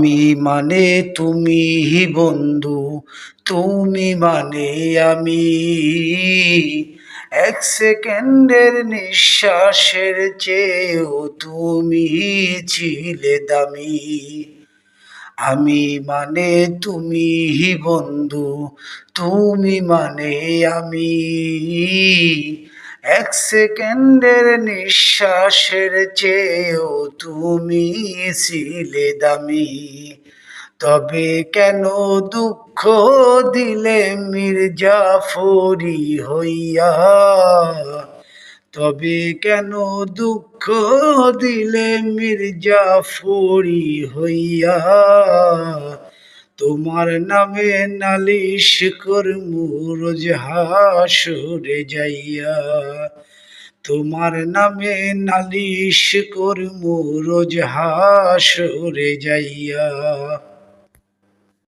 আমি মানে তুমি বন্ধু, তুমি মানে আমি। এক সেকেন্ডের নিঃশ্বাসের চেয়েও তুমি ছিলে দামি। আমি মানে তুমি বন্ধু, তুমি মানে আমি। এক সেকেন্ডের নিঃশ্বাসের চেয়েও তুমি ছিলে দামি। তবে কেন দুঃখ দিলে মির্জাফরি হইয়া? তবে কেন দুঃখ দিলে মির্জাফরি হইয়া? তোমার নামে নালিশ করমু রোজ হাসরে যাইয়া। তোমার নামে নালিশ করমু রোজ হাসরে যাইয়া।